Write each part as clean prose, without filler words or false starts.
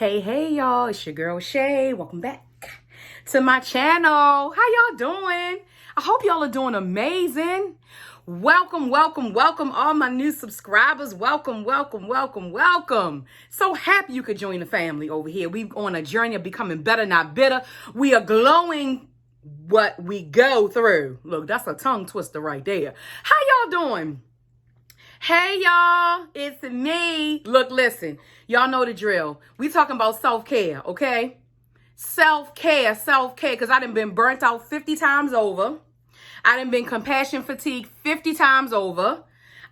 Hey, y'all, it's your girl Shay. Welcome back to my channel. How y'all doing? I hope y'all are doing amazing. Welcome, all my new subscribers. Welcome. So happy you could join the family over here. We're on a journey of becoming better, not bitter. We are glowing what we go through. Look, that's a tongue twister right there. How y'all doing? Hey y'all, it's me. Look, listen, y'all know the drill. We talking about self-care, okay? Self-care, because I done been burnt out 50 times over. I done been compassion fatigued 50 times over.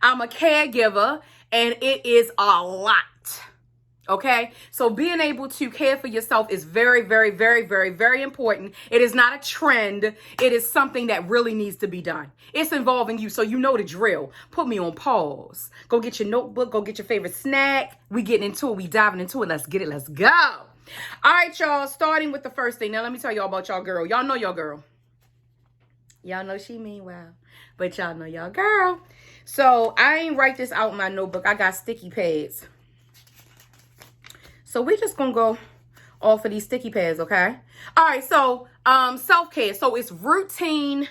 I'm a caregiver, and it is a lot. Okay, so being able to care for yourself is very important. It is not a trend. It is something that really needs to be done. It's involving you, so you know the drill. Put me on pause. Go get your notebook. Go get your favorite snack. We getting into it. We diving into it. Let's get it. Let's go. All right, y'all. Starting with the first thing. Now, let me tell y'all about y'all girl. Y'all know y'all girl. Y'all know she mean well, but y'all know y'all girl. So I ain't write this out in my notebook. I got sticky pads. So we just gonna go off of these sticky pads, okay? All right, so self-care. So it's ritual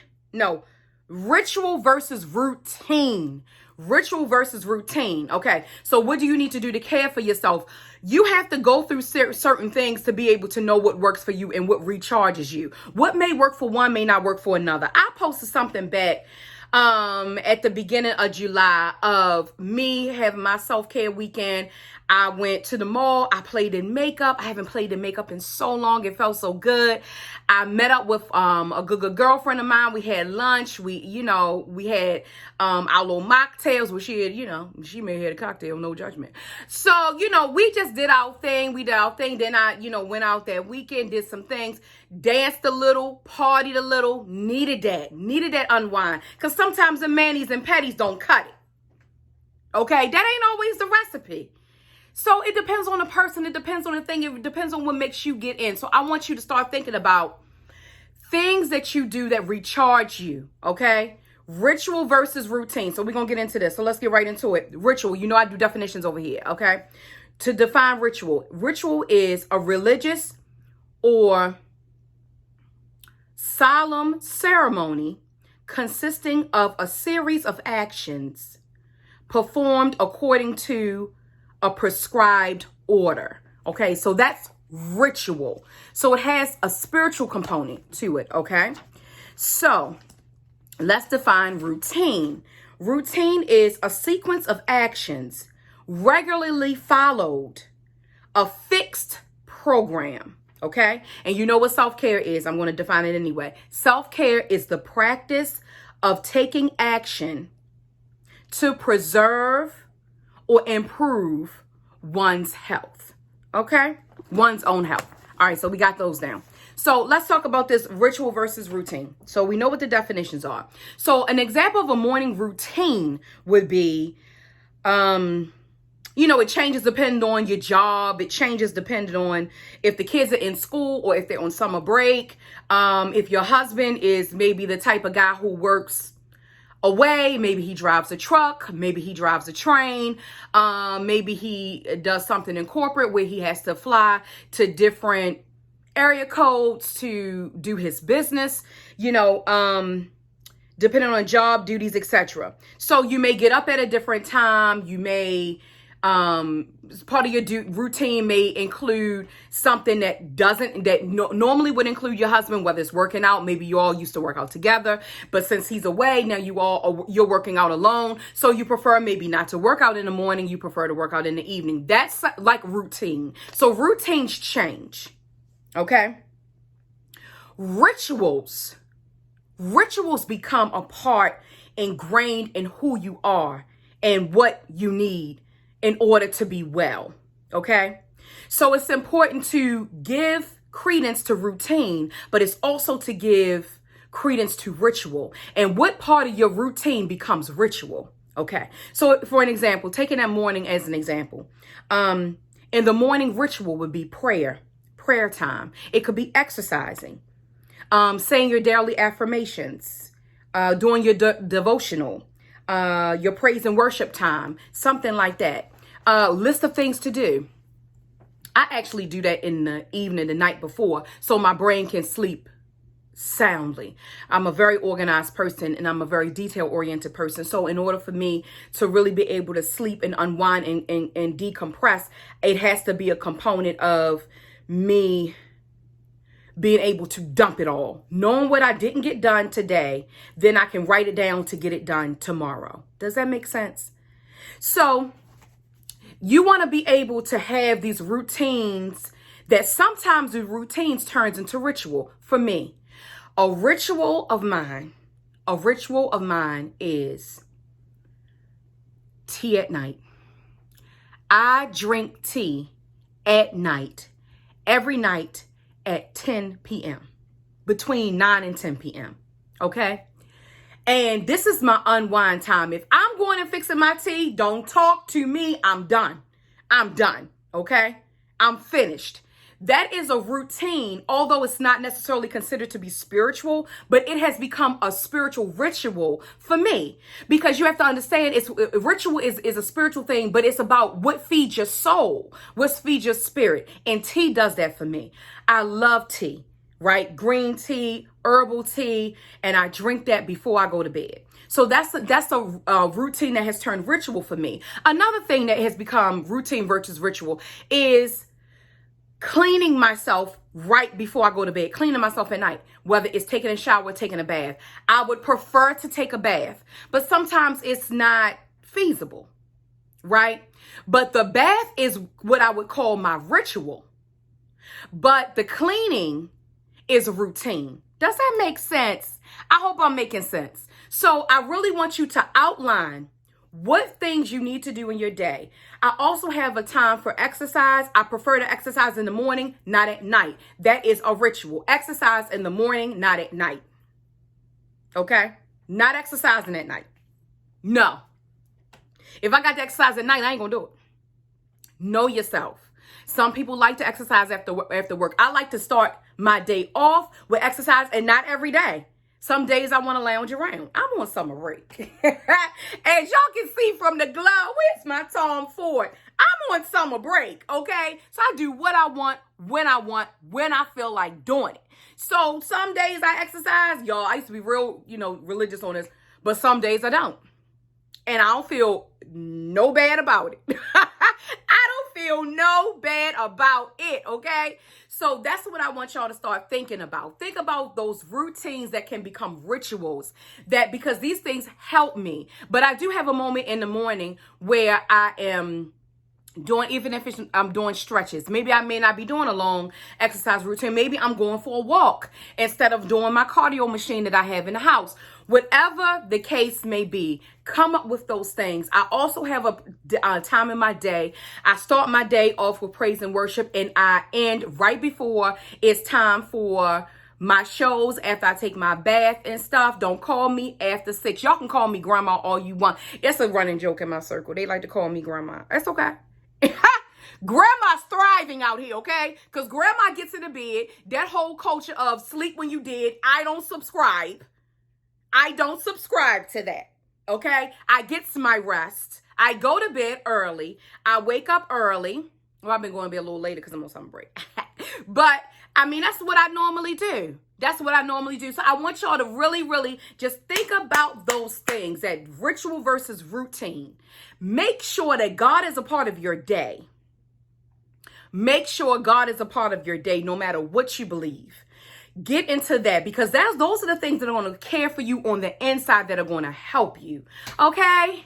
versus routine. Ritual versus routine, okay? So what do you need to do to care for yourself? You have to go through certain things to be able to know what works for you and what recharges you. What may work for one may not work for another. I posted something back at the beginning of July of me having my self-care weekend. I went to the mall. I played in makeup. I haven't played in makeup in so long. It felt so good. I met up with a good girlfriend of mine. We had lunch. We had our little mocktails where she had, she may have had a cocktail, no judgment. So, we just did our thing. We did our thing. Then I, went out that weekend, did some things, danced a little, partied a little, needed that unwind. Because sometimes the manis and petties don't cut it. Okay, that ain't always the recipe. So it depends on the person. It depends on the thing. It depends on what makes you get in. So I want you to start thinking about things that you do that recharge you, okay? Ritual versus routine. So we're going to get into this. So let's get right into it. Ritual, I do definitions over here, okay? To define ritual. Ritual is a religious or solemn ceremony consisting of a series of actions performed according to a prescribed order. Okay, so that's ritual. So it has a spiritual component to it, okay? So let's define routine. Routine is a sequence of actions regularly followed, a fixed program, okay? And you know what self-care is. I'm going to define it anyway. Self-care is the practice of taking action to preserve or improve one's health, okay? One's own health. All right, so we got those down. So let's talk about this ritual versus routine. So we know what the definitions are. So an example of a morning routine would be, it changes depending on your job. It changes depending on if the kids are in school or if they're on summer break. If your husband is maybe the type of guy who works away, maybe he drives a truck, maybe he drives a train, maybe he does something in corporate where he has to fly to different area codes to do his business, depending on job duties, etc. So you may get up at a different time. You may part of your routine may include something that normally would include your husband, whether it's working out. Maybe you all used to work out together, but since he's away now, you're working out alone. So you prefer maybe not to work out in the morning. You prefer to work out in the evening. That's like routine. So routines change. Okay. Rituals become a part ingrained in who you are and what you need in order to be well, okay? So it's important to give credence to routine, but it's also to give credence to ritual. And what part of your routine becomes ritual, okay? So for an example, taking that morning as an example, in the morning ritual would be prayer time. It could be exercising, saying your daily affirmations, doing your devotional, your praise and worship time, something like that. List of things to do. I actually do that in the evening, the night before, so my brain can sleep soundly. I'm a very organized person and I'm a very detail oriented person. So in order for me to really be able to sleep and unwind and decompress, it has to be a component of me being able to dump it all. Knowing what I didn't get done today, then I can write it down to get it done tomorrow. Does that make sense? So you want to be able to have these routines that sometimes the routines turns into ritual. For me, a ritual of mine is tea at night. I drink tea at night, every night at 10 p.m., between 9 and 10 p.m., okay? And this is my unwind time. If I'm going and fixing my tea, don't talk to me. I'm done. Okay? I'm finished. That is a routine, although it's not necessarily considered to be spiritual, but it has become a spiritual ritual for me. Because you have to understand, ritual is a spiritual thing, but it's about what feeds your soul, what feeds your spirit. And tea does that for me. I love tea, right? Green tea, herbal tea, and I drink that before I go to bed. So that's a routine that has turned ritual for me. Another thing that has become routine versus ritual is cleaning myself right before I go to bed, cleaning myself at night, whether it's taking a shower or taking a bath. I would prefer to take a bath, but sometimes it's not feasible, right? But the bath is what I would call my ritual, but the cleaning is a routine. Does that make sense? I hope I'm making sense. So I really want you to outline what things you need to do in your day. I also have a time for exercise. I prefer to exercise in the morning, not at night. That is a ritual. Exercise in the morning, not at night. Okay? Not exercising at night. No. If I got to exercise at night, I ain't gonna do it. Know yourself. Some people like to exercise after work. I like to start my day off with exercise, and not every day. Some days I want to lounge around. I'm on summer break. As y'all can see from the glow, where's my Tom Ford? I'm on summer break, okay? So I do what I want, when I feel like doing it. So some days I exercise. Y'all, I used to be real, religious on this, but some days I don't. And I don't feel no bad about it. I don't feel no bad about it, okay? So that's what I want y'all to start thinking about. Think about those routines that can become rituals, because these things help me. But I do have a moment in the morning where I am doing, even if I'm doing stretches. Maybe I may not be doing a long exercise routine. Maybe I'm going for a walk instead of doing my cardio machine that I have in the house. Whatever the case may be, come up with those things. I also have a time in my day. I start my day off with praise and worship, and I end right before it's time for my shows after I take my bath and stuff. Don't call me after 6. Y'all can call me grandma all you want. It's a running joke in my circle. They like to call me grandma. That's okay. Grandma's thriving out here, okay? Because grandma gets in the bed. That whole culture of sleep when you did, I don't subscribe to that, okay? I get my rest. I go to bed early. I wake up early. Well, I've been going to bed a little later because I'm on summer break. But, that's what I normally do. So I want y'all to really, really just think about those things, that ritual versus routine. Make sure that God is a part of your day. Make sure God is a part of your day, no matter what you believe. Get into that, because those are the things that are going to care for you on the inside, that are going to help you. Okay?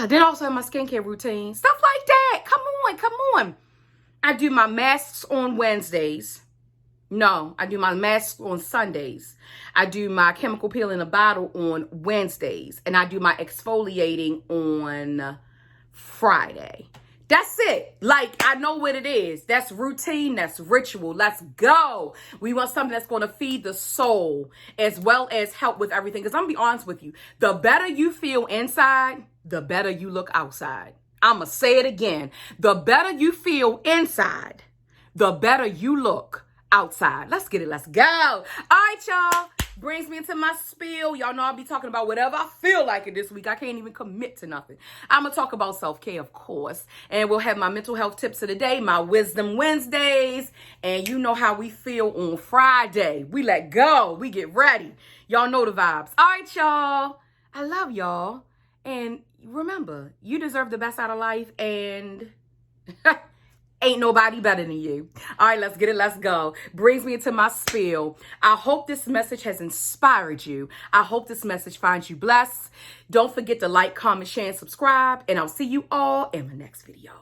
Then also have my skincare routine. Stuff like that. Come on. I do my masks on Wednesdays. No, I do my masks on Sundays. I do my chemical peel in a bottle on Wednesdays. And I do my exfoliating on Friday. That's it. I know what it is. That's routine. That's ritual. Let's go. We want something that's going to feed the soul as well as help with everything. Because I'm going to be honest with you. The better you feel inside, the better you look outside. I'm going to say it again. The better you feel inside, the better you look outside. Let's get it. Let's go. All right, y'all. Brings me into my spiel. Y'all know I'll be talking about whatever I feel like it this week. I can't even commit to nothing. I'm going to talk about self-care, of course. And we'll have my mental health tips of the day, my wisdom Wednesdays. And you know how we feel on Friday. We let go. We get ready. Y'all know the vibes. All right, y'all. I love y'all. And remember, you deserve the best out of life. And ain't nobody better than you. All right, let's get it. Let's go. Brings me into my spiel. I hope this message has inspired you. I hope this message finds you blessed. Don't forget to like, comment, share, and subscribe. And I'll see you all in my next video.